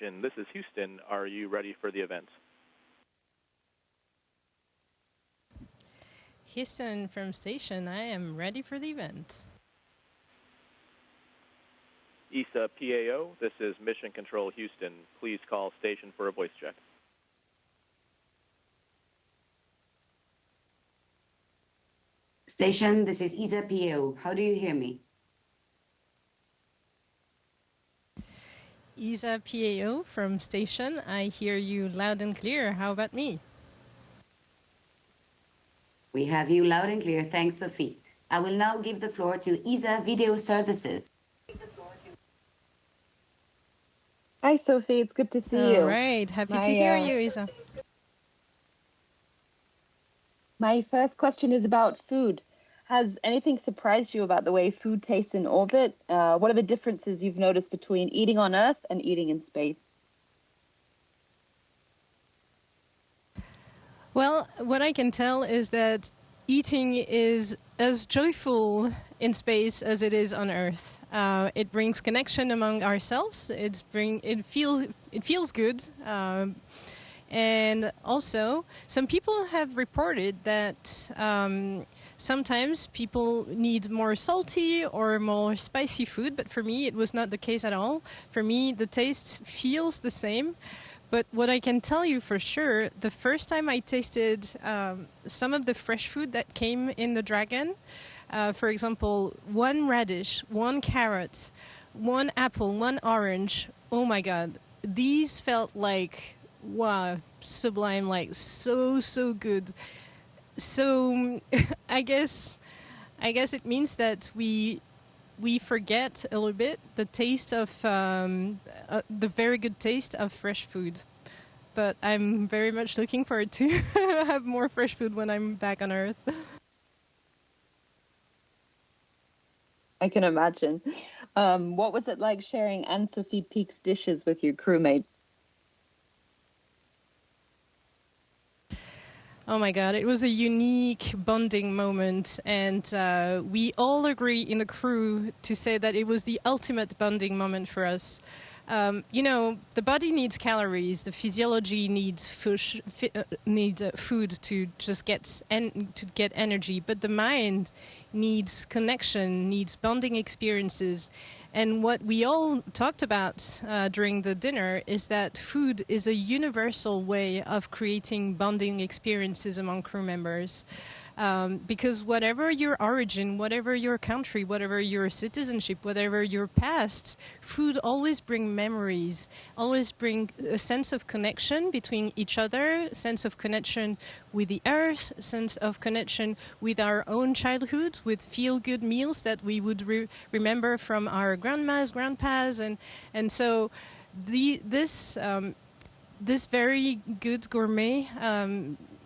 This is Houston. Are you ready for the event? Houston from station, I am ready for the event. ESA PAO, this is Mission Control Houston. Please call station for a voice check. Station, this is ESA PAO. How do you hear me? ESA PAO from station, I hear you loud and clear. How about me? We have you loud and clear. Thanks, Sophie. I will now give the floor to ESA Video Services. Hi, Sophie. It's good to see you. All right. Happy to hear you, Isa. My first question is about food. Has anything surprised you about the way food tastes in orbit? What are the differences you've noticed between eating on Earth and eating in space? Well, what I can tell is that eating is as joyful in space as it is on Earth. It brings connection among ourselves. It feels good. And also, some people have reported that sometimes people need more salty or more spicy food, but for me, it was not the case at all. For me, the taste feels the same. But what I can tell you for sure, the first time I tasted some of the fresh food that came in the Dragon, for example, one radish, one carrot, one apple, one orange, oh my God, these felt like, wow, sublime, like so good. So I guess it means that we forget a little bit the taste of the very good taste of fresh food. But I'm very much looking forward to have more fresh food when I'm back on Earth. I can imagine. What was it like sharing Anne-Sophie Pique's dishes with your crewmates? Oh my God, it was a unique bonding moment, and we all agree in the crew to say that it was the ultimate bonding moment for us. You know, the body needs calories, the physiology needs food to just get energy, but the mind needs connection, needs bonding experiences. And what we all talked about during the dinner is that food is a universal way of creating bonding experiences among crew members. Because whatever your origin, whatever your country, whatever your citizenship, whatever your past, food always brings memories, always bring a sense of connection between each other, sense of connection with the earth, sense of connection with our own childhood, with feel-good meals that we would remember from our grandmas, grandpas, and so this very good gourmet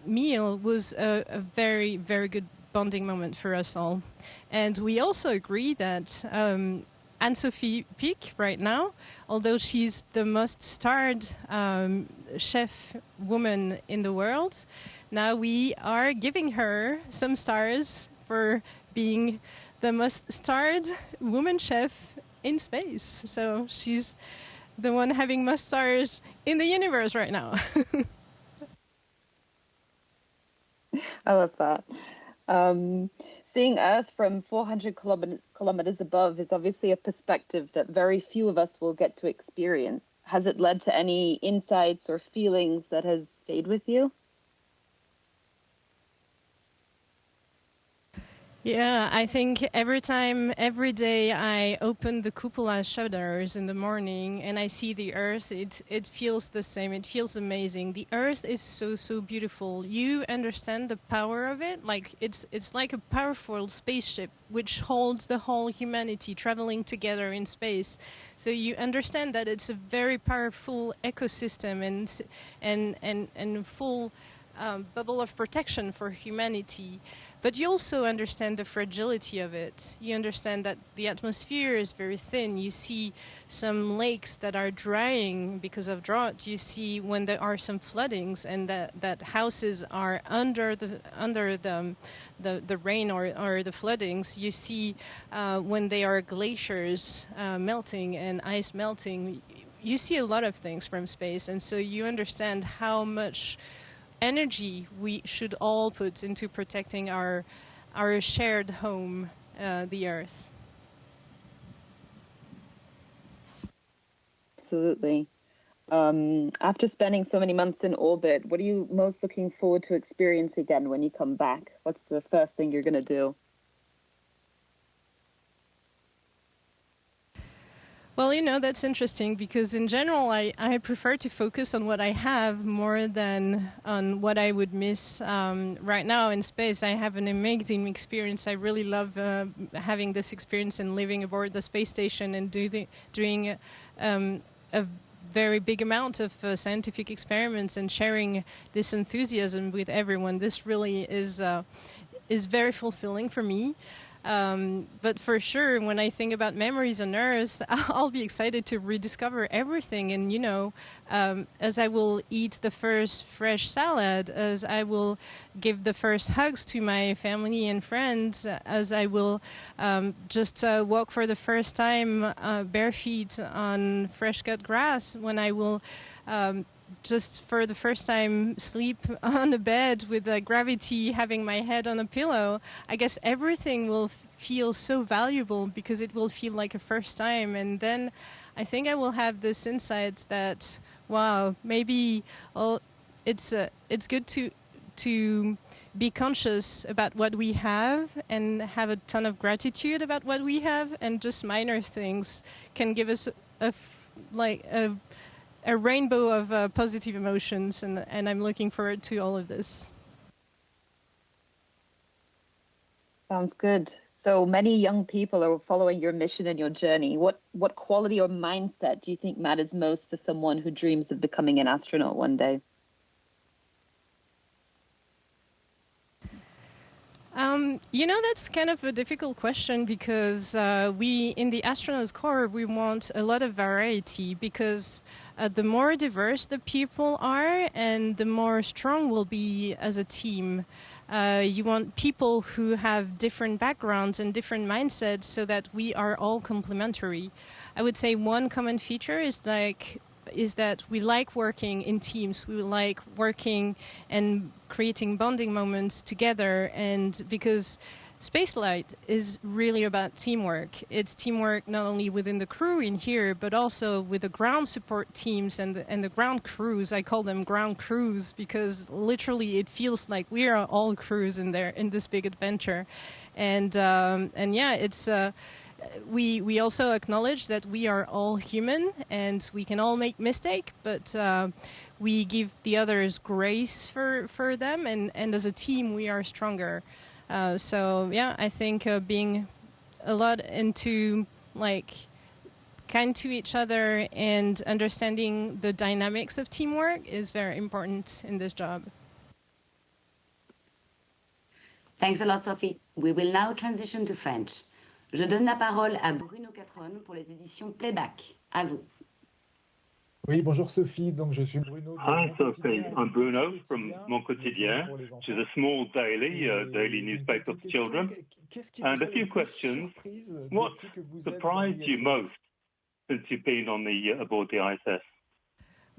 meal was a very, very good bonding moment for us all. And we also agree that Anne-Sophie Pique right now, although she's the most starred chef woman in the world, now we are giving her some stars for being the most starred woman chef in space. So she's the one having most stars in the universe right now. I love that. Seeing Earth from 400 kilometers above is obviously a perspective that very few of us will get to experience. Has it led to any insights or feelings that has stayed with you? Yeah, I think every day I open the cupola shutters in the morning and I see the Earth, it feels the same. It feels amazing. The Earth is so beautiful. You understand the power of it? Like it's like a powerful spaceship which holds the whole humanity traveling together in space. So you understand that it's a very powerful ecosystem and full bubble of protection for humanity. But you also understand the fragility of it. You understand that the atmosphere is very thin. You see some lakes that are drying because of drought. You see when there are some floodings and that houses are under the rain or the floodings. You see when there are glaciers melting and ice melting. you see a lot of things from space, and so you understand how much energy we should all put into protecting our shared home, the Earth. Absolutely. After spending so many months in orbit, what are you most looking forward to experience again when you come back? What's the first thing you're going to do? Well, that's interesting because in general, I prefer to focus on what I have more than on what I would miss. Right now in space, I have an amazing experience. I really love having this experience and living aboard the space station and doing a very big amount of scientific experiments and sharing this enthusiasm with everyone. This really is very fulfilling for me. But for sure, when I think about memories on Earth, I'll be excited to rediscover everything. And, as I will eat the first fresh salad, as I will give the first hugs to my family and friends, as I will just walk for the first time bare feet on fresh cut grass, when I will just for the first time sleep on a bed with gravity having my head on a pillow, I guess everything will feel so valuable because it will feel like a first time. And then I think I will have this insight that, wow, maybe it's good to be conscious about what we have and have a ton of gratitude about what we have, and just minor things can give us a rainbow of positive emotions, and I'm looking forward to all of this. Sounds good. So many young people are following your mission and your journey. What quality or mindset do you think matters most for someone who dreams of becoming an astronaut one day? That's kind of a difficult question because we, in the Astronauts Corps, we want a lot of variety because the more diverse the people are and the more strong we'll be as a team. You want people who have different backgrounds and different mindsets so that we are all complementary. I would say one common feature is that we like working in teams. We like working and creating bonding moments together, and because spaceflight is really about teamwork. It's teamwork not only within the crew in here, but also with the ground support teams and the ground crews. I call them ground crews because literally it feels like we are all crews in this big adventure. And yeah, it's we also acknowledge that we are all human and we can all make mistakes, but we give the others grace for them, and as a team we are stronger. So yeah, I think being a lot into kind to each other and understanding the dynamics of teamwork is very important in this job. Thanks a lot, Sophie. We will now transition to French. Je donne la parole à Bruno Catron pour les éditions Playback. À vous. Oui, bonjour Sophie, donc je suis Bruno. Hi Sophie, I'm Bruno from Mon Quotidien, which is a small daily newspaper for children. And a few questions. What surprised you most since you've been aboard the ISS?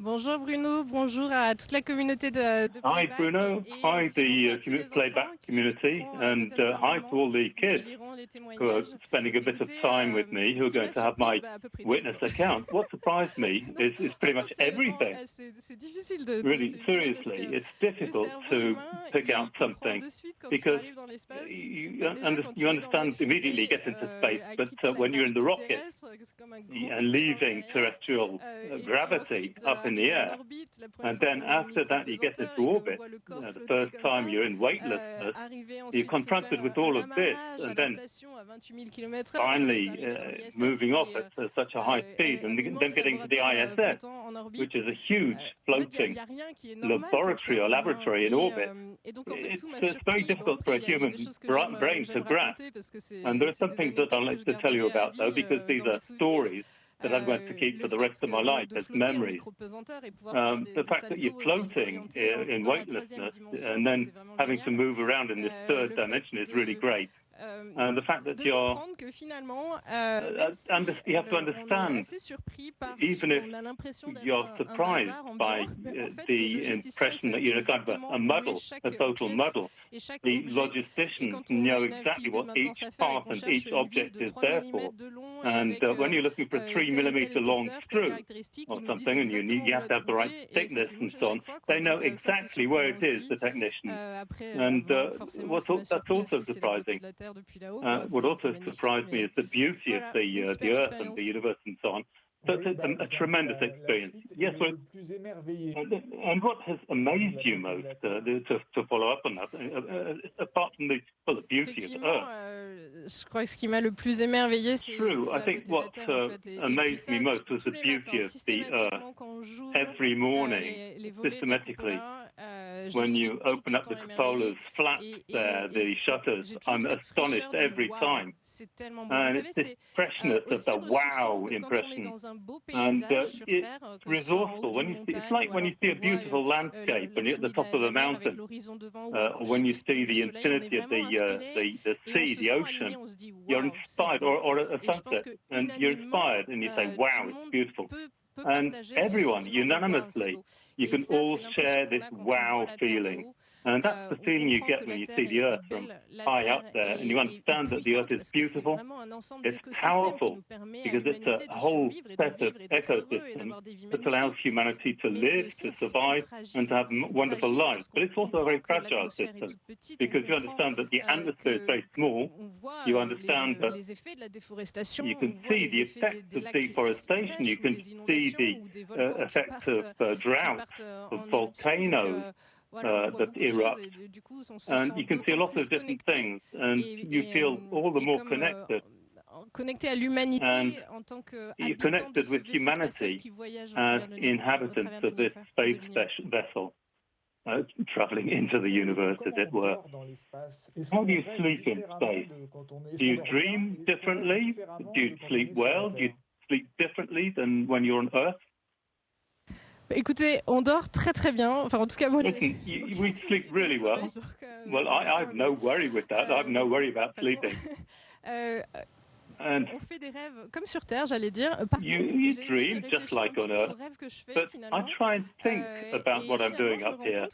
Bonjour Bruno, bonjour à toute la communauté de Hi Bruno, hi the Playback community, and hi to all the kids who are spending a bit of time with me, who are going to have my witness account. What surprised me is pretty much everything. Really, seriously, it's difficult to pick out something because you understand immediately, get into space, but when you're in the rocket and leaving terrestrial gravity up in the air, and then after that you get into orbit, the first time you're in weightlessness, you're confronted with all of this, and then finally moving off at such a high speed, and then getting to the ISS, which is a huge floating laboratory in orbit. It's very difficult for a human brain to grasp. And there are some things that I'd like to tell you about, though, because these are stories that I'm going to keep for the rest of my life as memories. The fact that you're floating in weightlessness and then having to move around in this third dimension is really great. And the fact that de you're, comprendre que finalement, même si you have to on est understand, assez surpris par even ce if qu'on a l'impression d'être you're un surprised bazar ambiant, by en fait, le the logisticien, il impression sait that you're a kind of exactement a où est muddle, chaque a total pièce muddle. et chaque The objet. Et logisticians quand on a know une exactly activité what de maintenance each à faire et part qu'on and cherche each une vis object de is 3 there for. mm de long And avec when you're looking for a 3 telle et telle millimeter long épaisseur, telle screw caractéristique, or ils nous disent something, and exactement you où have la to have the right trouver et ça thickness fait and mouche à so on, chaque fois, quoi. they know Donc ça, c'est exactly where surprenant it is, aussi. the technician. Après, And moi, forcément, ce qui m'a that's surpris also aussi, c'est la beauté surprising. de la Terre depuis là-haut, quoi. What C'est also magnifique. surprised me Mais is the beauty of voilà, the une super Earth and expérience. the universe and so on. So Oui, it's bah, a c'est un peu tremendous la experience. suite. Yes, Et well, le plus émerveillé and what has de amazed la you beauté de most, la Terre. to follow up on that, apart from the beauty of Effectivement, Earth? je crois que ce qui m'a le plus émerveillé, c'est True. I la think beauté de la what Terre, en fait. Et puis amazed ça, me most was tous the les beauty matins, of the Earth. systématiquement, quand j'ouvre Every morning, les volets de la systematically, cupola, je when suis you tout open up autant the émerveillée. cupolas flaps there, the shutters, J'ai toujours I'm cette astonished fraîcheur du every waouh. time. C'est tellement beau. Vous And savez, it's this c'est freshness of aussi the ressourçant wow que quand on est impression. dans un beau And paysage sur it's Terre, que ce soit en haut resourceful. d'une When it's montagne like ou when alors you see qu'on a voit beautiful landscape and you're at the l'infini top of de the la mer avec mountain, l'horizon devant ou un or coucher when qui you se couche see du the soleil. On est infinity of vraiment inspiré the et on sea, se the sent ocean, aligné. On se dit you're waouh, c'est inspired, beau. or at a Et je pense sunset, que and you're unanimement, inspired, and you say, tout wow, le it's monde beautiful. peut And partager ce everyone, sentiment de waouh, c'est unanimously, beau. you Et can ça, all c'est l'impression share qu'on this a quand on voit wow la Terre de feeling. haut. And that's the On feeling you comprend get que when la you Terre see the est Earth from belle, la high Terre up there, and you est understand that the Earth puissante is parce que c'est beautiful. vraiment un ensemble It's d'écosystèmes qui powerful nous permet à because it's l'humanité a de whole survivre et de set of vivre et d'être heureux et ecosystems d'avoir des vies that allows magnifiques. humanity to Mais c'est live, aussi to un système survive, and to have wonderful fragile lives. parce But qu'on it's also a comprend very que fragile l'atmosphère est system toute petite. because On you comprend understand that the atmosphere is very small. on voit You understand that les effets de la déforestation, you on can voit see les the effets effects des of lacs qui deforestation. You sèchent ou can des see inondations the ou des volcans effects of qui drought, partent of en éruption. Donc, volcanoes voilà, on voit that beaucoup de choses erupt. et du coup, on se And sent you can see d'autant lots plus of different connecté things, and you feel all the et more comme connected. connecté à And l'humanité en tant you're qu'habitant de connected ce with vaisseau spatial humanity qui voyage au as travers de inhabitants of this space vessel, traveling into the universe, as it were. How do you sleep in space? Do you dream differently? Do you sleep well? Do you sleep differently than when you're on Earth? Écoutez, on dort très très bien. Enfin, en tout cas, moi, we sleep really well. Well, I have no worry with that. I have no worry about sleeping. On fait des rêves comme sur Terre, j'allais dire. You dream just like on Earth. But I try and think about what I'm doing up here.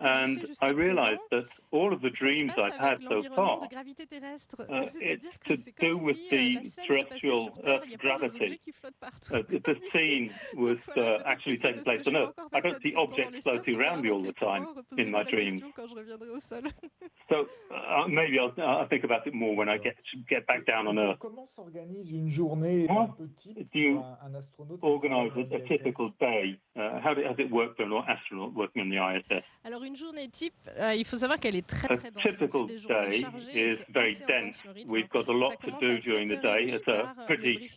And I realize that all of the dreams I've had so far, it's to do with the terrestrial Earth's gravity. The scene was actually taking place on Earth. I don't see objects floating around me all the time in my dreams. So maybe I'll think about it more when I get back down on Earth. Comment s'organise une journée un peu type pour un astronaute? Organize a typical day. How does it work for an astronaut working on the ISS? Alors une journée type, il faut savoir qu'elle est très très dense. A typical day is very dense. We've got a lot to do during the day. It's a pretty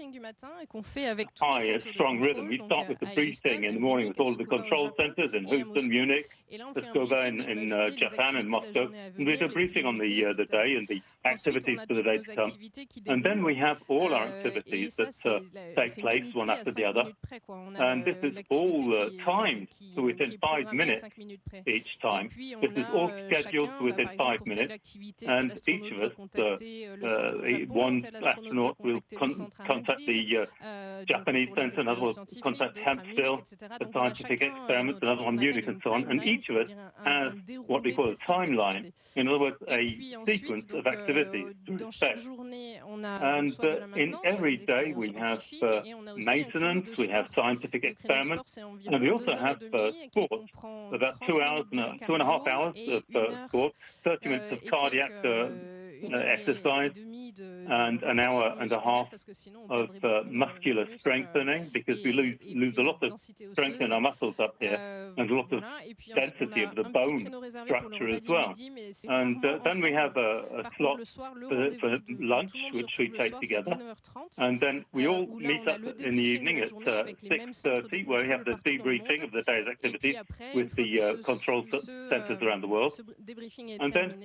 high, strong rhythm. We start with the briefing in the morning with all of the control centers in Houston, Munich, Moscow, in Japan and Moscow. And we do a briefing on the day and the activities for the day to come. And then we have all our activities that take place one after the other. And this is all timed to within 5 minutes each time. This is all scheduled to within 5 minutes. And each of us, one astronaut will contact the Japanese center, another will contact Hampstill, the scientific experiments, another one Munich, and so on. And each of us has what we call a timeline. In other words, a sequence of activities to respect. And in every day we have maintenance, we have scientific experiments, and we also have sport, about 2.5 hours of sport, 30 minutes of cardiac exercise, and an hour and a half of muscular strengthening, because we lose a lot of strength in our muscles up here, and a lot of density of the bone structure as well. And then we have a slot for lunch, which we take together, and then we all meet up in the evening at 6:30, where we have the debriefing of the day's activities with the control centers around the world. And then,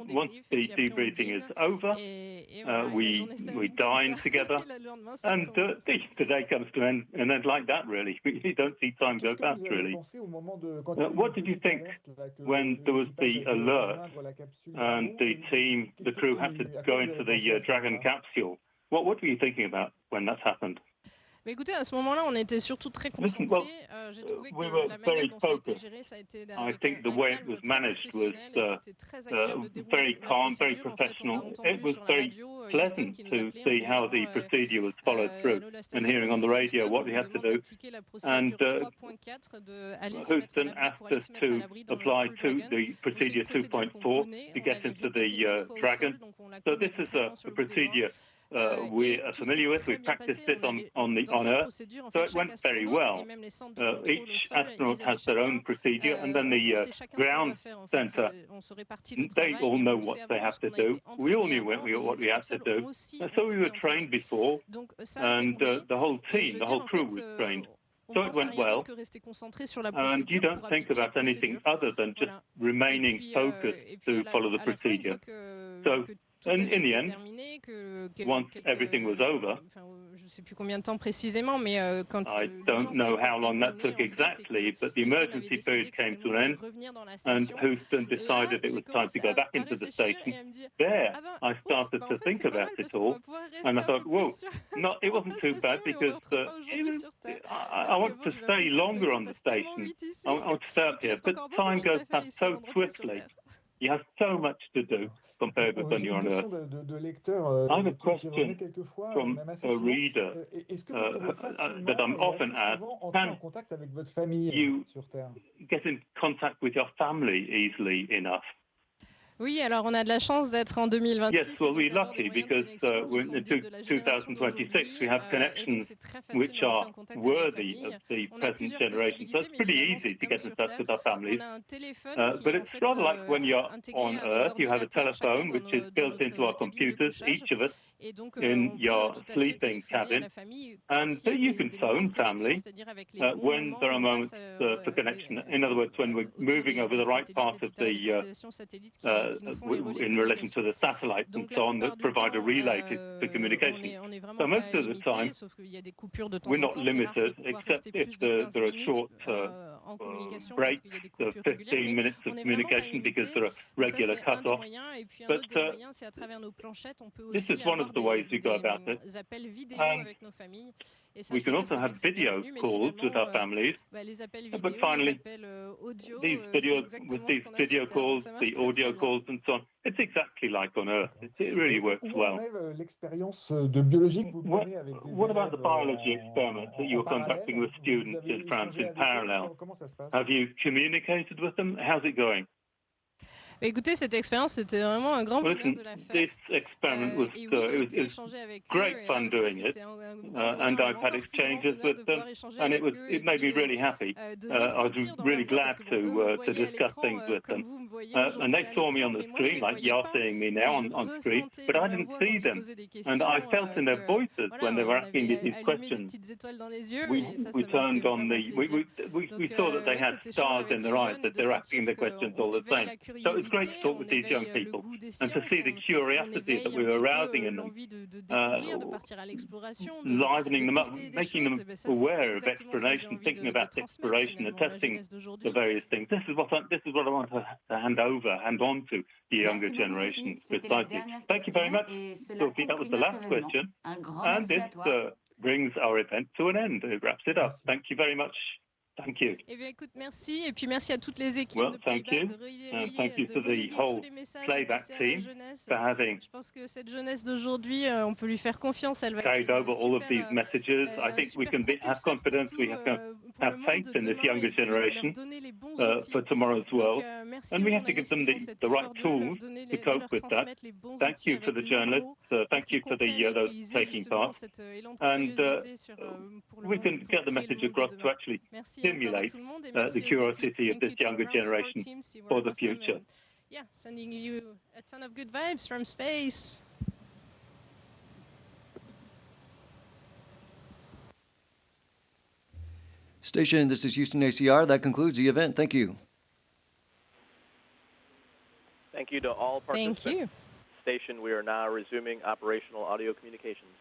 once once the debriefing is over, we dine together, and the day comes to an end like that, really. You don't see time go past, really. What did you think when there was the alert and the crew had to go into the Dragon capsule? What were you thinking about when that happened? Mais écoutez, à ce moment-là, on était surtout très concentrés. J'ai trouvé que la manière dont ça a été géré, ça a été avec un calme très professionnel et c'était très agréable de dérouler la procédure. En fait, on a entendu sur la radio Houston qui nous appelait en disant nous, la station Houston, on vous demande d'appliquer la procédure 3.4 d'aller se mettre à l'abri pour aller se mettre à l'abri dans le Crew Dragon. Donc c'est une procédure qu'on connaît, on l'avait répété 9 fois au sol, donc on la connaît vraiment sur le bout we are familiar with. We practiced it on Earth, so it went very well. Each astronaut has their own procedure, and then the ground center, they all know what they have to do. We all knew what we had to do. So we were trained before, and the whole team, the whole crew was trained. So it went well, and you don't think about anything other than just remaining focused to follow the procedure. So in the end, once everything was over, I don't know how long that took exactly, but the emergency period came to an end, and Houston decided it was time to go back into the station. There, I started to think about it all, and I thought, whoa, it wasn't too bad because I want to stay longer on the station. I want to stay up here, but time goes past so swiftly. You have so much to do compared with when you're on Earth. I have a question from a reader that I'm often asked. Can you get in contact with your family easily enough? Oui, alors on a de la chance d'être en 2026. Yes, well, we're lucky because in 2026 we have connections which are worthy of the present generation. So it's pretty easy to get in touch with our families. But it's rather like when you're on Earth, you have a telephone which is built into our computers, each of us, in your sleeping cabin. And you can phone family when there are moments for connection. In other words, when we're moving over the right part of the in relation to the satellites and so on that provide a relay to communication. So most of the time, we're not limited, except if there are short breaks of 15 minutes of communication because there are regular cut-offs. But this is one of the ways we go about it. We can also have video calls with our families. But finally, these video calls, the audio calls, and so on, it's exactly like on Earth. It really works well. What about the biology experiment that you were conducting with students in France in parallel? Have you communicated with them? How's it going? Écoutez, cette expérience, c'était vraiment un grand bonheur de la faire. This experiment was great fun doing it, and I've had exchanges with them, and it made me really happy. I was really glad to discuss things with them. And they saw me on the screen, like you're seeing me now on screen, but I didn't see them. And I felt in their voices when they were asking me these questions. We turned on we saw that they had stars in their eyes, that they're asking the questions all the same. So it's great to talk with these young people and to see the curiosity that we were arousing in them, livening them up, making them aware of exploration, thinking about exploration and testing the various things. This is what I want to hand on to the younger generation. Precisely. Thank you very much, Sophie. That was the last question. And this brings our event to an end. It wraps it up. Thank you very much. Thank you. Eh bien, écoute, merci. Et puis, merci à toutes les équipes de Playback de relayer, thank you to the whole tous les messages Playback passés à la team jeunesse. for having Je pense que cette jeunesse d'aujourd'hui, on peut lui faire confiance. Elle va carried être over all of these super, messages. I think we can have confidence. We have to have faith in this younger generation for tomorrow's world. And we have to give them the right tools to cope with that. Thank you for the journalists. Thank you for those taking part. And we can get the message across to actually stimulate the curiosity of this younger generation for the future. Yeah, sending you a ton of good vibes from space. Station, this is Houston ACR. That concludes the event. Thank you. Thank you. you to all participants. Thank you. Station, we are now resuming operational audio communications.